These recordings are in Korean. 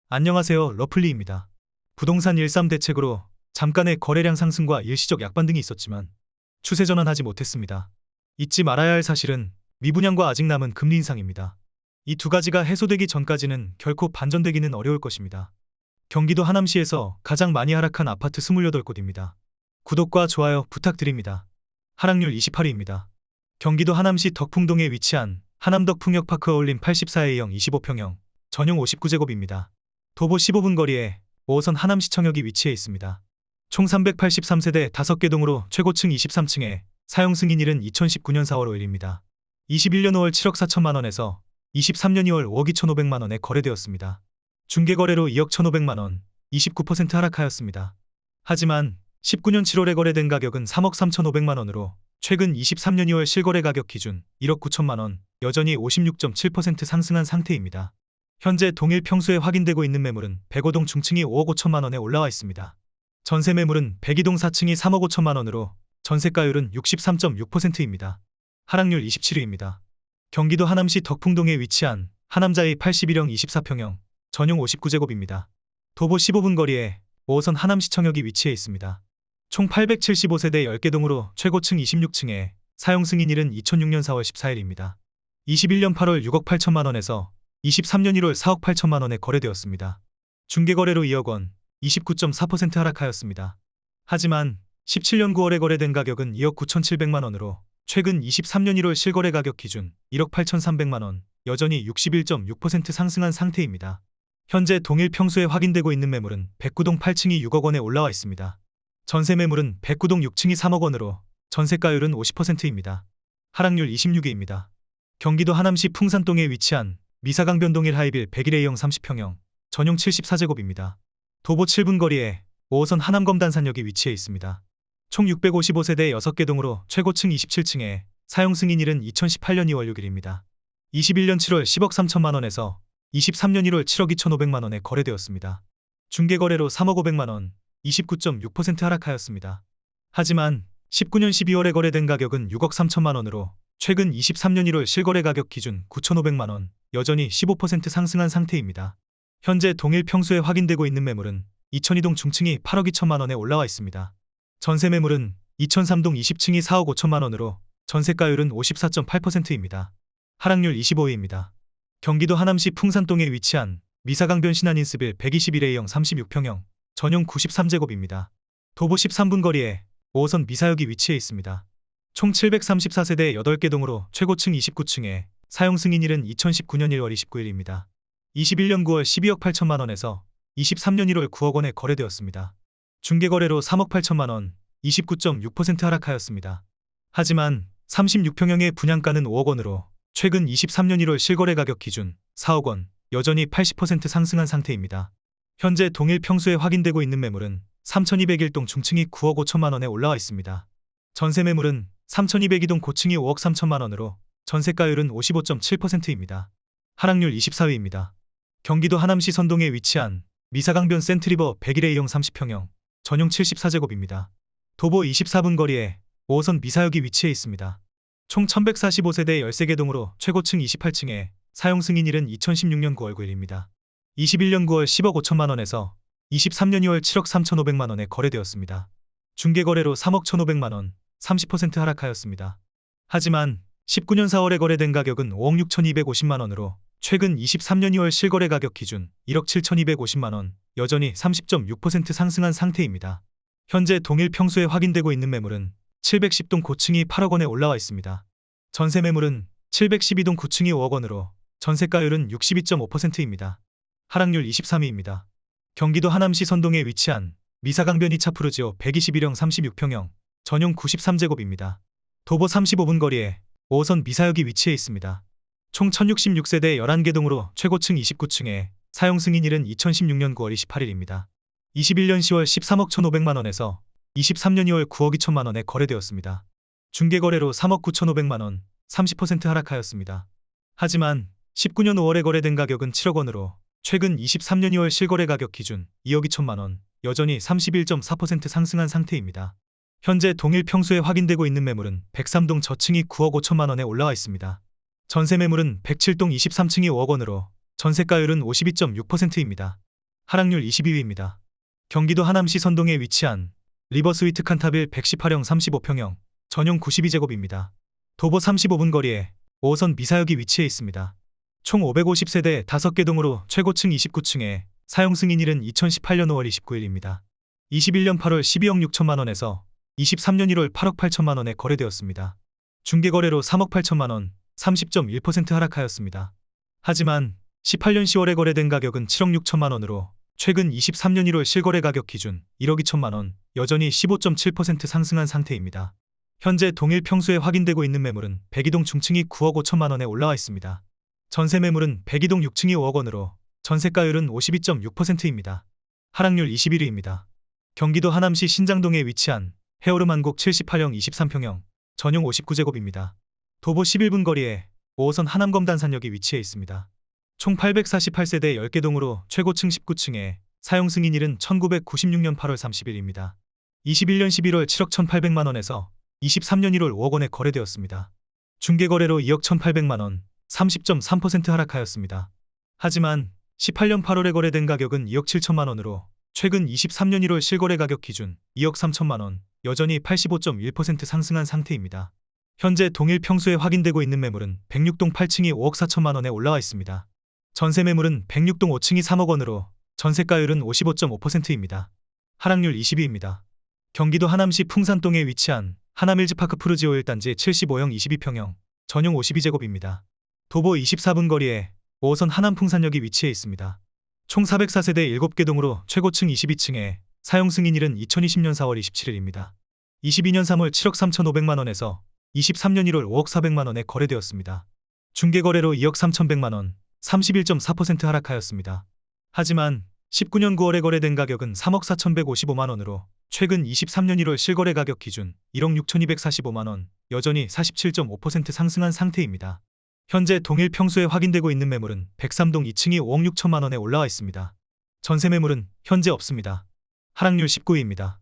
안녕하세요. 러플리입니다. 부동산 13 대책으로 잠깐의 거래량 상승과 일시적 약반등이 있었지만 추세 전환하지 못했습니다. 잊지 말아야 할 사실은 미분양과 아직 남은 금리 인상입니다. 이 두 가지가 해소되기 전까지는 결코 반전되기는 어려울 것입니다. 경기도 하남시에서 가장 많이 하락한 아파트 28곳입니다. 구독과 좋아요 부탁드립니다. 하락률 28위입니다. 경기도 하남시 덕풍동에 위치한 하남덕풍역파크 어울림 84A형 25평형 전용 59제곱입니다. 도보 15분 거리에 5호선 하남시청역이 위치해 있습니다. 총 383세대 5개 동으로 최고층 23층에 사용 승인일은 2019년 4월 5일입니다. 21년 5월 7억 4천만원에서 23년 2월 5억 2,500만원에 거래되었습니다. 중개거래로 2억 1,500만원, 29% 하락하였습니다. 하지만 19년 7월에 거래된 가격은 3억 3,500만원으로 최근 23년 2월 실거래 가격 기준 1억 9천만원, 여전히 56.7% 상승한 상태입니다. 현재 동일 평수에 확인되고 있는 매물은 105동 중층이 5억 5천만원에 올라와 있습니다. 전세 매물은 102동 4층이 3억 5천만원으로 전세가율은 63.6%입니다. 하락률 27위입니다. 경기도 하남시 덕풍동에 위치한 하남자이 81형 24평형 전용 59제곱입니다. 도보 15분 거리에 5호선 하남시청역이 위치해 있습니다. 총 875세대 10개 동으로 최고층 26층에 사용 승인일은 2006년 4월 14일입니다. 21년 8월 6억 8천만원에서 23년 1월 4억 8천만원에 거래되었습니다. 중개거래로 2억 원, 29.4% 하락하였습니다. 하지만 17년 9월에 거래된 가격은 2억 9,700만원으로 최근 23년 1월 실거래 가격 기준 1억 8,300만원, 여전히 61.6% 상승한 상태입니다. 현재 동일 평수에 확인되고 있는 매물은 109동 8층이 6억 원에 올라와 있습니다. 전세 매물은 109동 6층이 3억 원으로 전세가율은 50%입니다. 하락률 26위입니다. 경기도 하남시 풍산동에 위치한 미사강변동 1하이빌 101A형 30평형 전용 74제곱입니다. 도보 7분 거리에 5호선 하남검단산역이 위치해 있습니다. 총 655세대 6개 동으로 최고층 27층에 사용 승인일은 2018년 2월 6일입니다. 21년 7월 10억 3천만원에서 23년 1월 7억 2,500만원에 거래되었습니다. 중개거래로 3억 500만원, 29.6% 하락하였습니다. 하지만 19년 12월에 거래된 가격은 6억 3천만원으로 최근 23년 1월 실거래 가격 기준 9,500만원, 여전히 15% 상승한 상태입니다. 현재 동일 평수에 확인되고 있는 매물은 2002동 중층이 8억 2천만원에 올라와 있습니다. 전세 매물은 2003동 20층이 4억 5천만원으로 전세가율은 54.8%입니다. 하락률 25위입니다. 경기도 하남시 풍산동에 위치한 미사강변 신한인스빌 121A형 36평형 전용 93제곱입니다. 도보 13분 거리에 5호선 미사역이 위치해 있습니다. 총 734세대 8개 동으로 최고층 29층에 사용 승인일은 2019년 1월 29일입니다. 21년 9월 12억 8천만원에서 23년 1월 9억 원에 거래되었습니다. 중개거래로 3억 8천만원, 29.6% 하락하였습니다. 하지만 36평형의 분양가는 5억 원으로 최근 23년 1월 실거래 가격 기준 4억 원, 여전히 80% 상승한 상태입니다. 현재 동일 평수에 확인되고 있는 매물은 3201동 중층이 9억 5천만원에 올라와 있습니다. 전세 매물은 3202동 고층이 5억 3천만원으로 전세가율은 55.7%입니다. 하락률 24위입니다. 경기도 하남시 선동에 위치한 미사강변 센트리버 101A형 30평형 전용 74제곱입니다. 도보 24분 거리에 5호선 미사역이 위치해 있습니다. 총 1145세대 13개 동으로 최고층 28층에 사용 승인일은 2016년 9월 9일입니다. 21년 9월 10억 5천만원에서 23년 2월 7억 3,500만원에 거래되었습니다. 중개거래로 3억 1,500만원, 30% 하락하였습니다. 하지만 19년 4월에 거래된 가격은 5억 6,250만원으로 최근 23년 2월 실거래 가격 기준 1억 7,250만원, 여전히 30.6% 상승한 상태입니다. 현재 동일 평수에 확인되고 있는 매물은 710동 고층이 8억 원에 올라와 있습니다. 전세 매물은 712동 9층이 5억 원으로 전세가율은 62.5%입니다. 하락률 23위입니다. 경기도 하남시 선동에 위치한 미사강변 2차 푸르지오 121형 36평형 전용 93제곱입니다. 도보 35분 거리에 5호선 미사역이 위치해 있습니다. 총 1066세대 11개 동으로 최고층 29층에 사용 승인일은 2016년 9월 28일입니다. 21년 10월 13억 1,500만원에서 23년 2월 9억 2천만원에 거래되었습니다. 중개거래로 3억 9,500만원, 30% 하락하였습니다. 하지만 19년 5월에 거래된 가격은 7억 원으로 최근 23년 2월 실거래 가격 기준 2억 2천만원, 여전히 31.4% 상승한 상태입니다. 현재 동일 평수에 확인되고 있는 매물은 103동 저층이 9억 5천만원에 올라와 있습니다. 전세 매물은 107동 23층이 5억 원으로 전세가율은 52.6%입니다. 하락률 22위입니다. 경기도 하남시 선동에 위치한 리버스위트 칸타빌 118형 35평형 전용 92제곱입니다. 도보 35분 거리에 5호선 미사역이 위치해 있습니다. 총 550세대 5개 동으로 최고층 29층에 사용 승인일은 2018년 5월 29일입니다. 21년 8월 12억 6천만 원에서 23년 1월 8억 8천만 원에 거래되었습니다. 중개거래로 3억 8천만 원, 30.1% 하락하였습니다. 하지만 18년 10월에 거래된 가격은 7억 6천만 원으로 최근 23년 1월 실거래 가격 기준 1억 2천만 원, 여전히 15.7% 상승한 상태입니다. 현재 동일 평수에 확인되고 있는 매물은 102동 중층이 9억 5천만 원에 올라와 있습니다. 전세 매물은 102동 6층이 5억 원으로 전세가율은 52.6%입니다. 하락률 21위입니다. 경기도 하남시 신장동에 위치한 해오름 한곡 78형 23평형 전용 59제곱입니다. 도보 11분 거리에 5호선 하남검단산역이 위치해 있습니다. 총 848세대 10개 동으로 최고층 19층에 사용 승인일은 1996년 8월 30일입니다. 21년 11월 7억 1,800만 원에서 23년 1월 5억 원에 거래되었습니다. 중개거래로 2억 1,800만 원, 30.3% 하락하였습니다. 하지만 18년 8월에 거래된 가격은 2억 7천만 원으로 최근 23년 1월 실거래 가격 기준 2억 3천만 원, 여전히 85.1% 상승한 상태입니다. 현재 동일 평수에 확인되고 있는 매물은 106동 8층이 5억 4천만 원에 올라와 있습니다. 전세 매물은 106동 5층이 3억 원으로 전세가율은 55.5%입니다. 하락률 20위입니다. 경기도 하남시 풍산동에 위치한 하남힐즈파크 푸르지오 1단지 75형 22평형 전용 52제곱입니다. 도보 24분 거리에 5호선 하남풍산역이 위치해 있습니다. 총 404세대 7개 동으로 최고층 22층에 사용 승인일은 2020년 4월 27일입니다. 22년 3월 7억 3,500만 원에서 23년 1월 5억 400만 원에 거래되었습니다. 중개거래로 2억 3,100만 원, 31.4% 하락하였습니다. 하지만 19년 9월에 거래된 가격은 3억 4,155만 원으로 최근 23년 1월 실거래 가격 기준 1억 6,245만 원, 여전히 47.5% 상승한 상태입니다. 현재 동일 평수에 확인되고 있는 매물은 103동 2층이 5억 6천만 원에 올라와 있습니다. 전세 매물은 현재 없습니다. 하락률 19위입니다.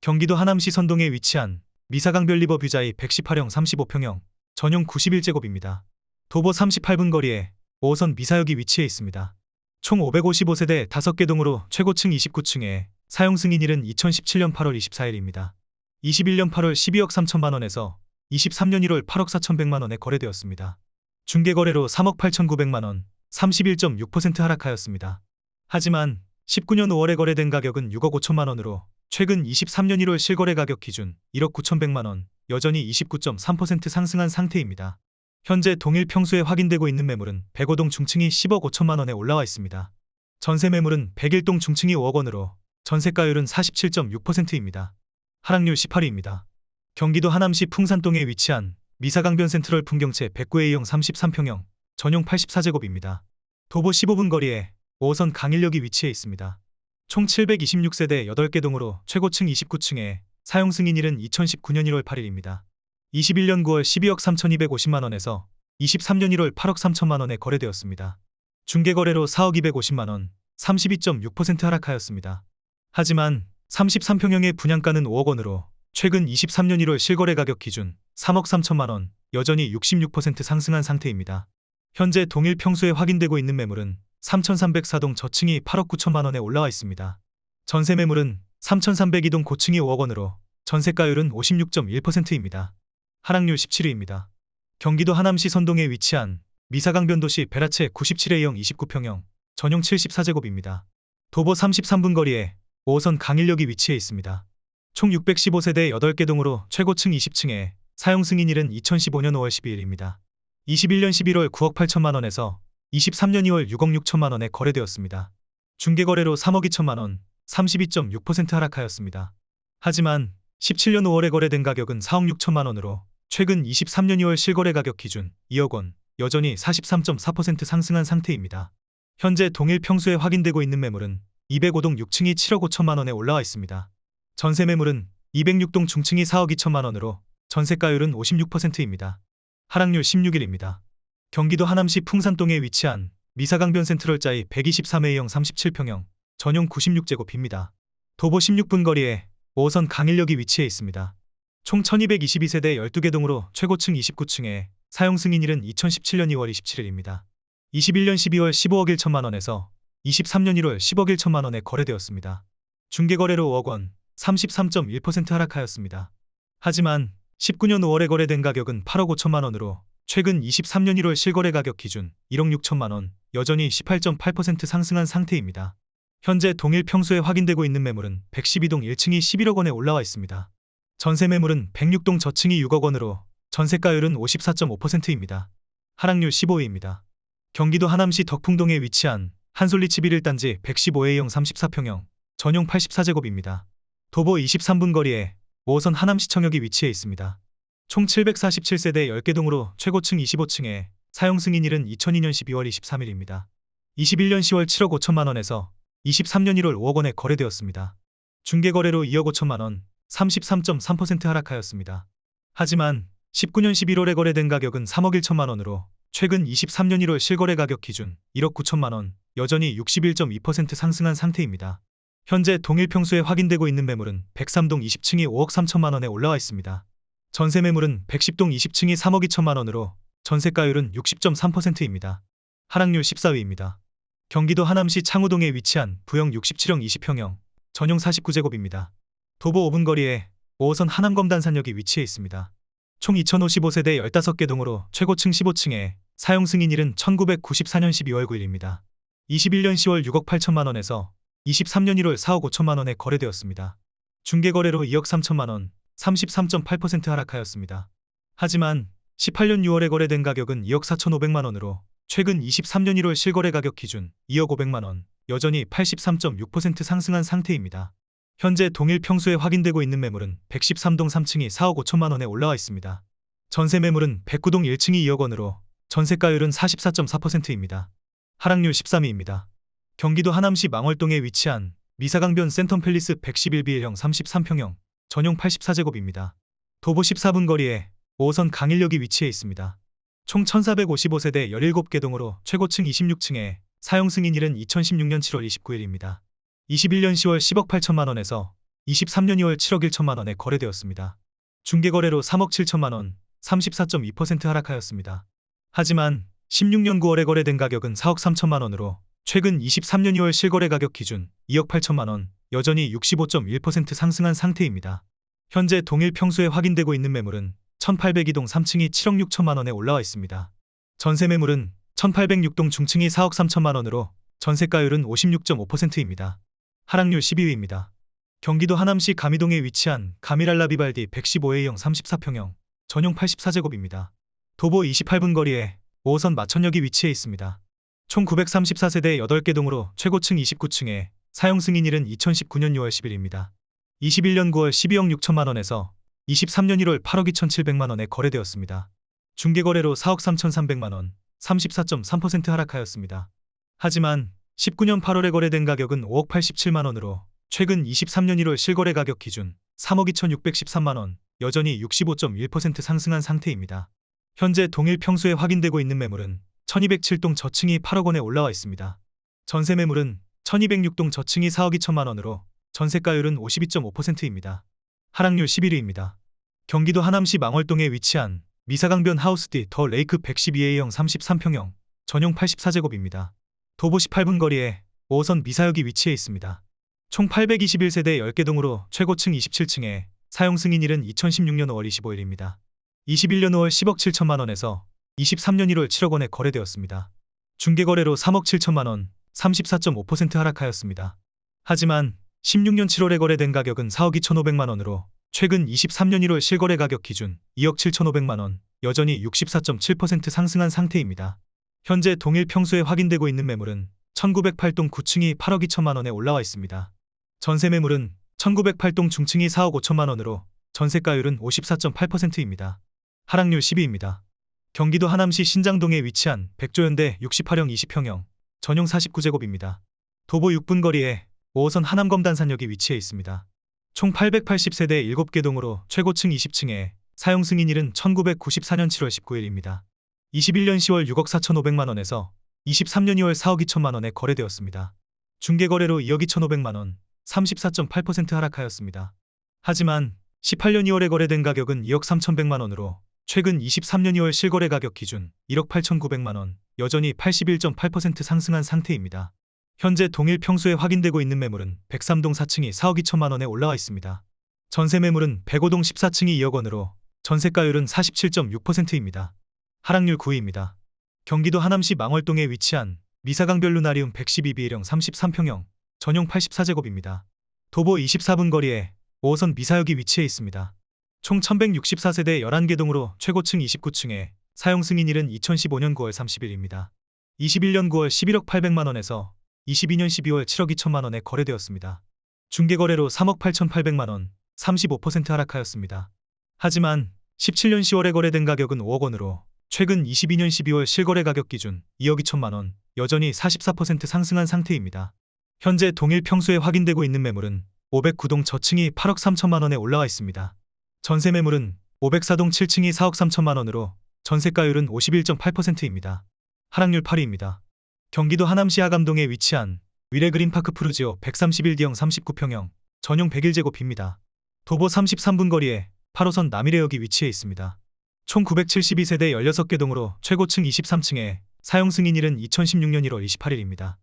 경기도 하남시 선동에 위치한 미사강별 리버 뷰자이 118형 35평형 전용 91제곱입니다. 도보 38분 거리에 5호선 미사역이 위치해 있습니다. 총 555세대 5개 동으로 최고층 29층에 사용 승인일은 2017년 8월 24일입니다. 21년 8월 12억 3천만 원에서 23년 1월 8억 4,100만 원에 거래되었습니다. 중개거래로 3억 8,900만 원, 31.6% 하락하였습니다. 하지만 19년 5월에 거래된 가격은 6억 5천만 원으로 최근 23년 1월 실거래 가격 기준 1억 9,100만 원, 여전히 29.3% 상승한 상태입니다. 현재 동일 평수에 확인되고 있는 매물은 105동 중층이 10억 5천만 원에 올라와 있습니다. 전세 매물은 101동 중층이 5억 원으로 전세가율은 47.6%입니다. 하락률 18위입니다. 경기도 하남시 풍산동에 위치한 미사강변 센트럴 풍경채 109A형 33평형 전용 84제곱입니다. 도보 15분 거리에 5호선 강일역이 위치해 있습니다. 총 726세대 8개 동으로 최고층 29층에 사용 승인일은 2019년 1월 8일입니다. 21년 9월 12억 3,250만 원에서 23년 1월 8억 3천만 원에 거래되었습니다. 중개거래로 4억 250만 원, 32.6% 하락하였습니다. 하지만 33평형의 분양가는 5억 원으로 최근 23년 1월 실거래 가격 기준 3억 3천만 원, 여전히 66% 상승한 상태입니다. 현재 동일 평수에 확인되고 있는 매물은 3,304동 저층이 8억 9천만 원에 올라와 있습니다. 전세 매물은 3,302동 고층이 5억 원으로 전세가율은 56.1%입니다. 하락률 17위입니다. 경기도 하남시 선동에 위치한 미사강변도시 베라체 97A형 29평형 전용 74제곱입니다. 도보 33분 거리에 5호선 강일역이 위치해 있습니다. 총 615세대 8개 동으로 최고층 20층에 사용 승인일은 2015년 5월 12일입니다. 21년 11월 9억 8천만 원에서 23년 2월 6억 6천만 원에 거래되었습니다. 중개거래로 3억 2천만 원, 32.6% 하락하였습니다. 하지만 17년 5월에 거래된 가격은 4억 6천만 원으로 최근 23년 2월 실거래 가격 기준 2억 원, 여전히 43.4% 상승한 상태입니다. 현재 동일 평수에 확인되고 있는 매물은 205동 6층이 7억 5천만 원에 올라와 있습니다. 전세 매물은 206동 중층이 4억 2천만 원으로 전세가율은 56%입니다. 하락률 16위입니다. 경기도 하남시 풍산동에 위치한 미사강변 센트럴자이 123A형 37평형 전용 96제곱입니다. 도보 16분 거리에 5호선 강일역이 위치해 있습니다. 총 1222세대 12개 동으로 최고층 29층에 사용 승인일은 2017년 2월 27일입니다. 21년 12월 15억 1천만 원에서 23년 1월 10억 1천만 원에 거래되었습니다. 중개거래로 5억 원, 33.1% 하락하였습니다. 하지만 19년 5월에 거래된 가격은 8억 5천만 원으로 최근 23년 1월 실거래 가격 기준 1억 6천만 원, 여전히 18.8% 상승한 상태입니다. 현재 동일 평수에 확인되고 있는 매물은 112동 1층이 11억 원에 올라와 있습니다. 전세 매물은 106동 저층이 6억 원으로 전세가율은 54.5%입니다. 하락률 15위입니다. 경기도 하남시 덕풍동에 위치한 한솔리치 1단지 115A형 34평형, 전용 84제곱입니다. 도보 23분 거리에 5호선 하남시청역이 위치해 있습니다. 총 747세대 10개 동으로 최고층 25층에 사용 승인일은 2002년 12월 23일입니다. 21년 10월 7억 5천만 원에서 23년 1월 5억 원에 거래되었습니다. 중개거래로 2억 5천만 원, 33.3% 하락하였습니다. 하지만 19년 11월에 거래된 가격은 3억 1천만 원으로 최근 23년 1월 실거래 가격 기준 1억 9천만 원, 여전히 61.2% 상승한 상태입니다. 현재 동일 평수에 확인되고 있는 매물은 103동 20층이 5억 3천만 원에 올라와 있습니다. 전세 매물은 110동 20층이 3억 2천만 원으로 전세가율은 60.3%입니다. 하락률 14위입니다. 경기도 하남시 창우동에 위치한 부영 67형 20평형, 전용 49제곱입니다. 도보 5분 거리에 5호선 하남검단산역이 위치해 있습니다. 총 2055세대 15개 동으로 최고층 15층에 사용 승인일은 1994년 12월 9일입니다. 21년 10월 6억 8천만 원에서 23년 1월 4억 5천만 원에 거래되었습니다. 중개거래로 2억 3천만 원, 33.8% 하락하였습니다. 하지만 18년 6월에 거래된 가격은 2억 4천5백만 원으로 최근 23년 1월 실거래 가격 기준 2억 5백만 원, 여전히 83.6% 상승한 상태입니다. 현재 동일 평수에 확인되고 있는 매물은 113동 3층이 4억 5천만 원에 올라와 있습니다. 전세 매물은 109동 1층이 2억 원으로 전세가율은 44.4%입니다. 하락률 13위입니다. 경기도 하남시 망월동에 위치한 미사강변 센텀팰리스 111B형 33평형, 전용 84제곱입니다. 도보 14분 거리에 5호선 강일역이 위치해 있습니다. 총 1455세대 17개 동으로 최고층 26층에 사용 승인일은 2016년 7월 29일입니다. 21년 10월 10억 8천만 원에서 23년 2월 7억 1천만 원에 거래되었습니다. 중개거래로 3억 7천만 원, 34.2% 하락하였습니다. 하지만 16년 9월에 거래된 가격은 4억 3천만 원으로 최근 23년 2월 실거래 가격 기준 2억 8천만 원, 여전히 65.1% 상승한 상태입니다. 현재 동일 평수에 확인되고 있는 매물은 1802동 3층이 7억 6천만 원에 올라와 있습니다. 전세 매물은 1806동 중층이 4억 3천만 원으로 전세가율은 56.5%입니다. 하락률 12위입니다. 경기도 하남시 가미동에 위치한 가미랄라 비발디 115A형 34평형, 전용 84제곱입니다. 도보 28분 거리에 5호선 마천역이 위치해 있습니다. 총 934세대 8개 동으로 최고층 29층에 사용 승인일은 2019년 6월 10일입니다. 21년 9월 12억 6천만 원에서 23년 1월 8억 2,700만 원에 거래되었습니다. 중개거래로 4억 3,300만 원, 34.3% 하락하였습니다. 하지만 19년 8월에 거래된 가격은 5억 87만 원으로 최근 23년 1월 실거래 가격 기준 3억 2,613만 원, 여전히 65.1% 상승한 상태입니다. 현재 동일 평수에 확인되고 있는 매물은 1207동 저층이 8억 원에 올라와 있습니다. 전세 매물은 1206동 저층이 4억 2천만 원으로 전세가율은 52.5%입니다. 하락률 11위입니다. 경기도 하남시 망월동에 위치한 미사강변 하우스디 더 레이크 112A형 33평형, 전용 84제곱입니다. 도보 18분 거리에 5호선 미사역이 위치해 있습니다. 총 821세대 10개 동으로 최고층 27층에 사용 승인일은 2016년 5월 25일입니다. 21년 5월 10억 7천만 원에서 23년 1월 7억 원에 거래되었습니다. 중개거래로 3억 7천만 원, 34.5% 하락하였습니다. 하지만 16년 7월에 거래된 가격은 4억 2,500만 원으로 최근 23년 1월 실거래 가격 기준 2억 7,500만 원, 여전히 64.7% 상승한 상태입니다. 현재 동일 평수에 확인되고 있는 매물은 1908동 9층이 8억 2천만 원에 올라와 있습니다. 전세 매물은 1908동 중층이 4억 5천만 원으로 전세가율은 54.8%입니다. 하락률 10위입니다. 경기도 하남시 신장동에 위치한 백조현대 68형 20평형, 전용 49제곱입니다. 도보 6분 거리에 5호선 하남검단산역이 위치해 있습니다. 총 880세대 7개 동으로 최고층 20층에 사용 승인일은 1994년 7월 19일입니다. 21년 10월 6억 4,500만 원에서 23년 2월 4억 2천만 원에 거래되었습니다. 중개거래로 2억 2,500만 원, 34.8% 하락하였습니다. 하지만 18년 2월에 거래된 가격은 2억 3,100만 원으로 최근 23년 2월 실거래 가격 기준 1억 8,900만 원, 여전히 81.8% 상승한 상태입니다. 현재 동일 평수에 확인되고 있는 매물은 103동 4층이 4억 2천만 원에 올라와 있습니다. 전세 매물은 105동 14층이 2억 원으로 전세가율은 47.6%입니다. 하락률 9위입니다. 경기도 하남시 망월동에 위치한 미사강별 루나리움 112B형 33평형 전용 84제곱입니다. 도보 24분 거리에 5호선 미사역이 위치해 있습니다. 총 1164세대 11개 동으로 최고층 29층에 사용 승인일은 2015년 9월 30일입니다. 21년 9월 11억 800만 원에서 22년 12월 7억 2천만 원에 거래되었습니다. 중개거래로 3억 8,800만 원, 35% 하락하였습니다. 하지만 17년 10월에 거래된 가격은 5억 원으로 최근 22년 12월 실거래 가격 기준 2억 2천만 원, 여전히 44% 상승한 상태입니다. 현재 동일 평수에 확인되고 있는 매물은 509동 저층이 8억 3천만 원에 올라와 있습니다. 전세 매물은 504동 7층이 4억 3천만 원으로 전세가율은 51.8%입니다. 하락률 8위입니다. 경기도 하남시 하감동에 위치한 위례그린파크 푸르지오 131D형 39평형 전용 101제곱입니다. 도보 33분 거리에 8호선 남이래역이 위치해 있습니다. 총 972세대 16개 동으로 최고층 23층에 사용 승인일은 2016년 1월 28일입니다.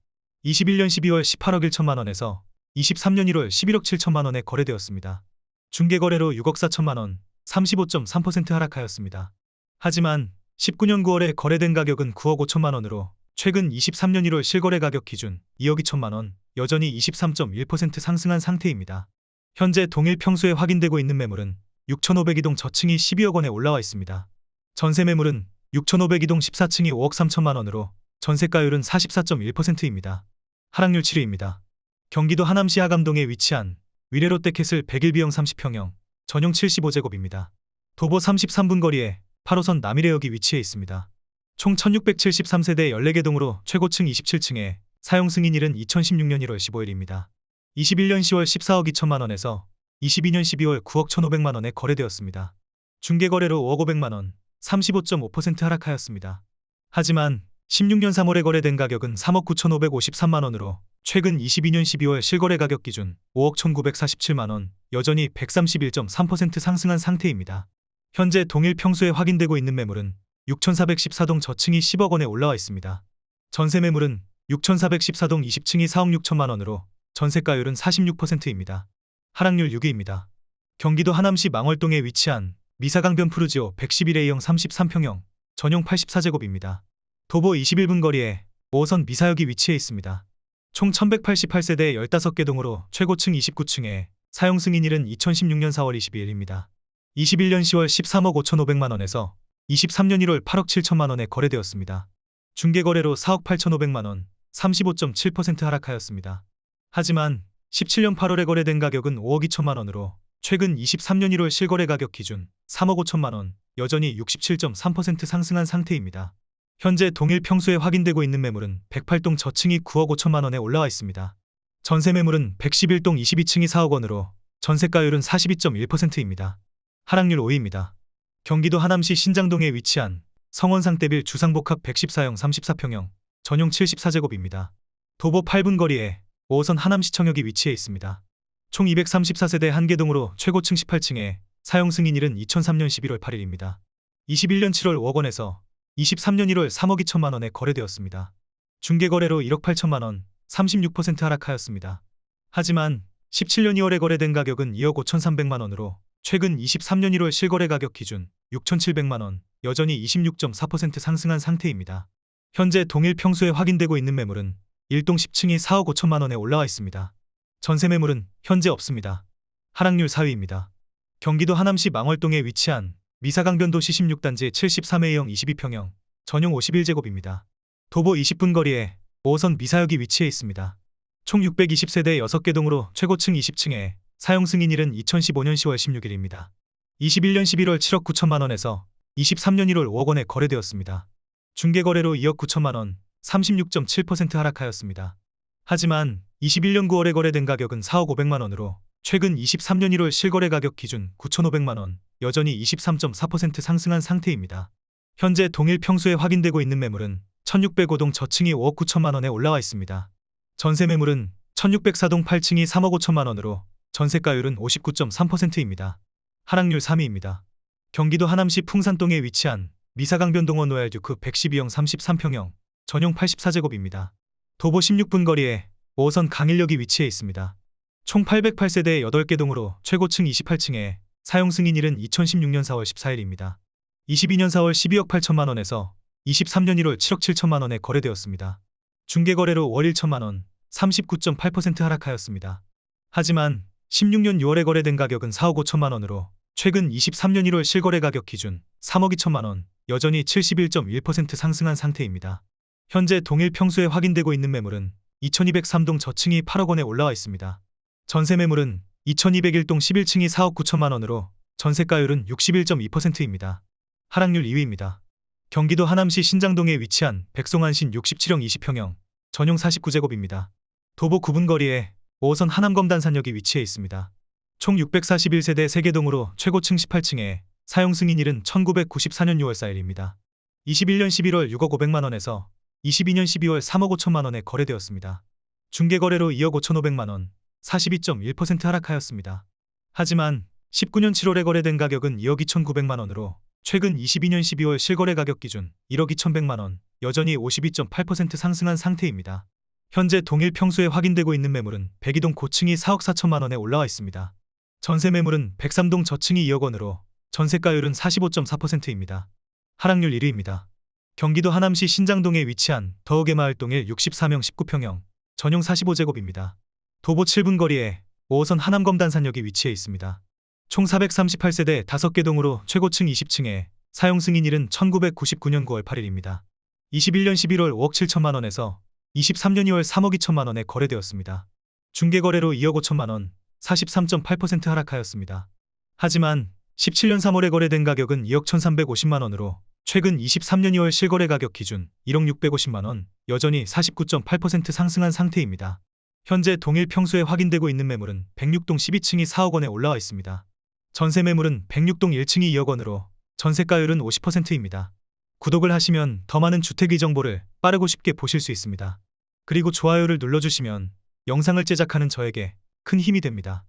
21년 12월 18억 1천만 원에서 23년 1월 11억 7천만 원에 거래되었습니다. 중개거래로 6억 4천만 원, 35.3% 하락하였습니다. 하지만 19년 9월에 거래된 가격은 9억 5천만 원으로 최근 23년 1월 실거래 가격 기준 2억 2천만 원, 여전히 23.1% 상승한 상태입니다. 현재 동일 평수에 확인되고 있는 매물은 6,502동 저층이 12억 원에 올라와 있습니다. 전세 매물은 6,502동 14층이 5억 3천만 원으로 전세가율은 44.1%입니다. 하락률 7위입니다. 경기도 하남시 하감동에 위치한 위례롯데캐슬 101B형 30평형 전용 75제곱입니다. 도보 33분 거리에 8호선 남이래역이 위치해 있습니다. 총 1673세대 14개 동으로 최고층 27층에 사용 승인일은 2016년 1월 15일입니다. 21년 10월 14억 2천만 원에서 22년 12월 9억 1,500만 원에 거래되었습니다. 중개거래로 5억 500만 원, 35.5% 하락하였습니다. 하지만 16년 3월에 거래된 가격은 3억 9,553만 원으로 최근 22년 12월 실거래 가격 기준 5억 1,947만 원, 여전히 131.3% 상승한 상태입니다. 현재 동일 평수에 확인되고 있는 매물은 6,414동 저층이 10억 원에 올라와 있습니다. 전세 매물은 6,414동 20층이 4억 6천만 원으로 전세가율은 46%입니다. 하락률 6위입니다. 경기도 하남시 망월동에 위치한 미사강변 푸르지오 111A형 33평형 전용 84제곱입니다. 도보 21분 거리에 5호선 미사역이 위치해 있습니다. 총 1188세대 15개 동으로 최고층 29층에 사용 승인일은 2016년 4월 22일입니다. 21년 10월 13억 5,500만 원에서 23년 1월 8억 7천만 원에 거래되었습니다. 중개거래로 4억 8,500만 원, 35.7% 하락하였습니다. 하지만 17년 8월에 거래된 가격은 5억 2천만 원으로 최근 23년 1월 실거래 가격 기준 3억 5천만 원, 여전히 67.3% 상승한 상태입니다. 현재 동일 평수에 확인되고 있는 매물은 108동 저층이 9억 5천만 원에 올라와 있습니다. 전세 매물은 111동 22층이 4억 원으로 전세가율은 42.1%입니다. 하락률 5위입니다. 경기도 하남시 신장동에 위치한 성원상대빌 주상복합 114형 34평형 전용 74제곱입니다. 도보 8분 거리에 5호선 하남시청역이 위치해 있습니다. 총 234세대 1개 동으로 최고층 18층에 사용 승인일은 2003년 11월 8일입니다. 21년 7월 5억 원에서 23년 1월 3억 2천만 원에 거래되었습니다. 중개거래로 1억 8천만 원, 36% 하락하였습니다. 하지만 17년 2월에 거래된 가격은 2억 5,300만 원으로 최근 23년 1월 실거래 가격 기준 6,700만 원, 여전히 26.4% 상승한 상태입니다. 현재 동일 평수에 확인되고 있는 매물은 1동 10층이 4억 5천만 원에 올라와 있습니다. 전세 매물은 현재 없습니다. 하락률 4위입니다. 경기도 하남시 망월동에 위치한 미사강변도시 16단지 73A형 22평형 전용 51제곱입니다. 도보 20분 거리에 5호선 미사역이 위치해 있습니다. 총 620세대 6개 동으로 최고층 20층에 사용 승인일은 2015년 10월 16일입니다. 21년 11월 7억 9천만 원에서 23년 1월 5억 원에 거래되었습니다. 중개거래로 2억 9천만 원, 36.7% 하락하였습니다. 하지만 21년 9월에 거래된 가격은 4억 500만 원으로 최근 23년 1월 실거래 가격 기준 9,500만 원, 여전히 23.4% 상승한 상태입니다. 현재 동일 평수에 확인되고 있는 매물은 1605동 저층이 5억 9천만 원에 올라와 있습니다. 전세 매물은 1604동 8층이 3억 5천만 원으로 전세가율은 59.3%입니다. 하락률 3위입니다. 경기도 하남시 풍산동에 위치한 미사강변동원 로얄 듀크 112형 33평형 전용 84제곱입니다. 도보 16분 거리에 5호선 강일역이 위치해 있습니다. 총 808세대 8개 동으로 최고층 28층에 사용 승인일은 2016년 4월 14일입니다. 22년 4월 12억 8천만 원에서 23년 1월 7억 7천만 원에 거래되었습니다. 중개거래로 월 1천만 원, 39.8% 하락하였습니다. 하지만 16년 6월에 거래된 가격은 4억 5천만 원으로 최근 23년 1월 실거래 가격 기준 3억 2천만 원, 여전히 71.1% 상승한 상태입니다. 현재 동일 평수에 확인되고 있는 매물은 2203동 저층이 8억 원에 올라와 있습니다. 전세 매물은 2201동 11층이 4억 9천만 원으로 전세가율은 61.2%입니다. 하락률 2위입니다. 경기도 하남시 신장동에 위치한 백송한신 67형 20평형 전용 49제곱입니다. 도보 9분 거리에 5호선 하남검단산역이 위치해 있습니다. 총 641세대 3개 동으로 최고층 18층에 사용 승인일은 1994년 6월 4일입니다. 21년 11월 6억 5백만 원에서 22년 12월 3억 5천만 원에 거래되었습니다. 중개거래로 2억 5천5백만 원, 42.1% 하락하였습니다. 하지만 19년 7월에 거래된 가격은 2억 2천9백만 원으로 최근 22년 12월 실거래 가격 기준 1억 2천1백만 원, 여전히 52.8% 상승한 상태입니다. 현재 동일 평수에 확인되고 있는 매물은 102동 고층이 4억 4천만 원에 올라와 있습니다. 전세 매물은 103동 저층이 2억 원으로 전세가율은 45.4%입니다. 하락률 1위입니다. 경기도 하남시 신장동에 위치한 더욱의마을 동일 64명 19평형 전용 45제곱입니다. 도보 7분 거리에 5호선 하남검단산역이 위치해 있습니다. 총 438세대 5개 동으로 최고층 20층에 사용 승인일은 1999년 9월 8일입니다. 21년 11월 5억 7천만 원에서 23년 2월 3억 2천만 원에 거래되었습니다. 중개거래로 2억 5천만 원, 43.8% 하락하였습니다. 하지만 17년 3월에 거래된 가격은 2억 1,350만 원으로 최근 23년 2월 실거래 가격 기준 1억 650만 원, 여전히 49.8% 상승한 상태입니다. 현재 동일 평수에 확인되고 있는 매물은 106동 12층이 4억 원에 올라와 있습니다. 전세 매물은 106동 1층이 2억 원으로 전세가율은 50%입니다. 구독을 하시면 더 많은 주택의 정보를 빠르고 쉽게 보실 수 있습니다. 그리고 좋아요를 눌러주시면 영상을 제작하는 저에게 큰 힘이 됩니다.